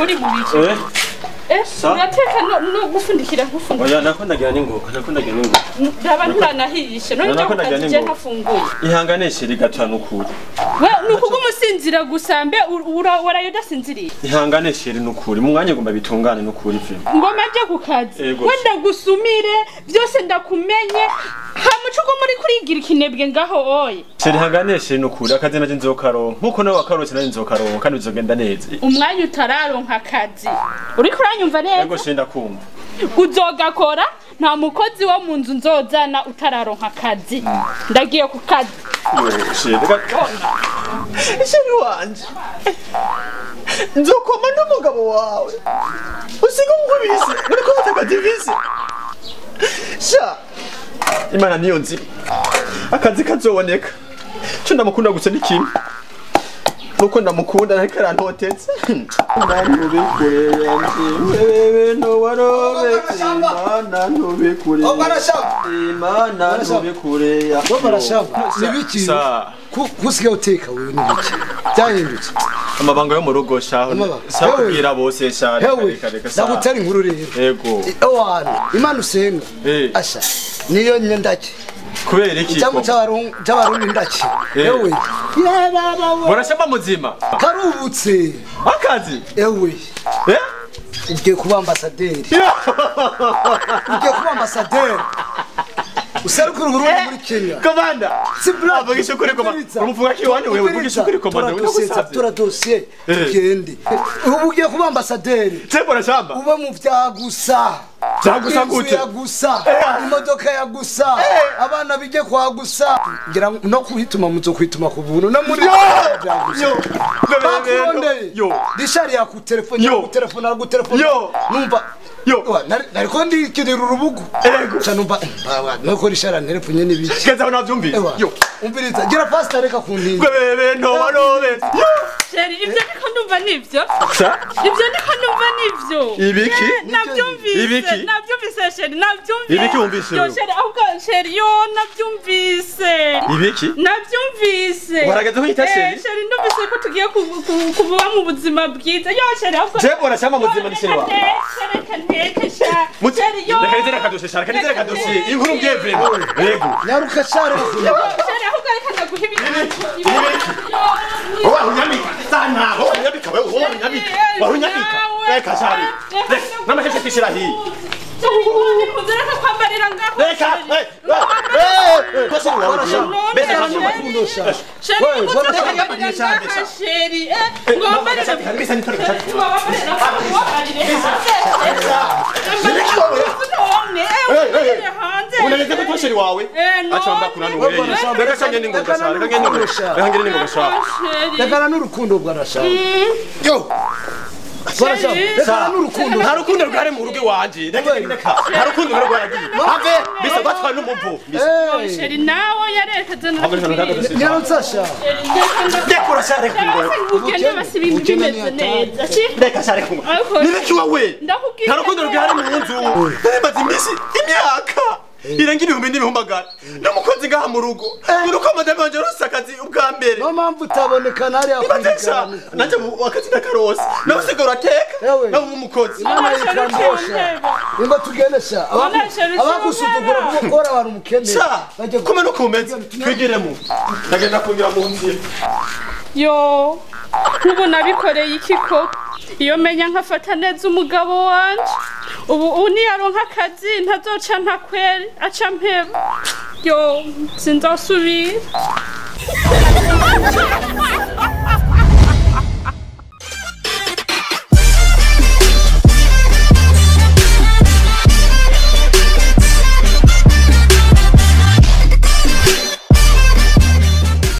uri mu biki urateka no gufundikira oya nakundagira n'ingoga ndaba nturanahirishe none njya kukazije ntafunguye ihangane sheri gatanu ukuri we nukuba umusinzira gusa mbe warayo udasinziriye ihangane sheri nukuri mu mwanya ngomba bitungane nukuri fe ngoma nje ku kazi wenda gusumire byose ndakumenye hamucuko muri kurigira ikinebwe ngaho oye sheri ihangane sheri nukuri akazi naje nzokaronka nkuko nawe wakarose naje nzokaronka kandi bizogenda neza umwanya utararonka akazi uri kuranyumva neza yego sheri ndakumva uzogakora nta mukozi wo mu nzu nzozana utararonka akazi ndagiye ku kazi sheri wanje nzokoma n'umugabo wawe usiga nkubise muri ko batagativize sha imana niyo nzi akazi kazoboneka cyo ndamukunda gusa n'ikimwe nuko ndamukunda ariko arantotetse abantu bikoreye wewe no warobetse imana ntubikureye imana ntubikureye barashaka nibiki kusiga uteka wewe nibiki byahindutse amabanga yo mu rugo shaho sakubwira bose shari reka ndagutera inkuru rero yego ewana imana usenga asha niyo nyendake kubera iki cyangwa cyabarundi ndaki ewe burashamba muzima karubutse akazi ewe ugiye kuba ambasaderi userukira Burundi muri Kenya komanda avugisha kuri komanda umufunga kiwanyu wewe uvugisha kuri komanda tura dossier gende ubu ugiye kuba ambasaderi burashamba ube mu vyagusa Zagusa gute? Yagusa. Imodoka yagusa. Abana bije kwa gusa. Ngira no kuhituma muzo kwituma ku buntu na muri. Yo. Dishari ya ku telefone yo telefone na telefone. Numva yo nariko ndikirira urubugu. Cha numva nuko rishara telefone n'ibiki. Keza navyumvise. Yo. Umviriza gira pasta reka kuntindi. Bebe no barobe. Yo. Sheri ibyo ndiko ndumva nivyo. Ibyo ndiko ndumva nivyo. Ibiki? Navyumvise. Ibiki? Navyumvise sheri navyumvise. Ibiki wumvise? Yo sheri ahubwo sheri yo navyumvise. Ibiki? Navyumvise. Warageze ko ita sheri? Sheri ndumvise ko tugiye kuba mu buzima bwiza. Yo sheri ahubwo. Jebo rashama mu buzima n'isheri wa. Sheri yo. Rekazera kadoshe shara kadoshe kadoshe. Inkuru ngiye vrema. Yego. Nyaruka shara. Sheri ahubwo reka ndaguhibira. Owa unyamika sana. Owa unyamika wewe owa unyamika. Wa unyamika. Reka shari. Mama heshe kishira hii. Kuzereka kwambarira ngaho. Reka. Kosa wawe. Besa kashoma kundosha. Sheri kuzereka sheri. Ngombarira. Besa nitoreka. Unaleta kwa sheri wawe. Acha mba kunani wewe. Reka shanye ningoga shara. Reka ngene ningoga shara. Reka n'urukundo bwarashaka. Yo. Nta rukundo rwari mu rugo wanje nta rukundo rwari have bisa batwa n'umuvu sheri nawe yarekeze nyarutsasha dekora share kungo ugende basibimbi bimeze neza reka share kungo nibiki wawe nta rukundo rwari mu nzu maze imisi imyaka irenga ibihumbi n'ibihumbagara n'umukozi ngaha mu rugo uruko madame wanje rusakazi ubwa mbere no mpamvu utabonekana ari akwandikana nanje wakazi n'akarosi nawe usigaye urateka nawe umukozi nimba tugendesha abagusuzugura gukora abantu mukene kuma no kumeze twigiremo ndagenda kungira mu nzira yo ubu nabikoreye iki ko iyo menya nkafata neza umugabo wanje ubu uniyaronka akazi ntazoca ntakweri aca mpeba yo sinzosubira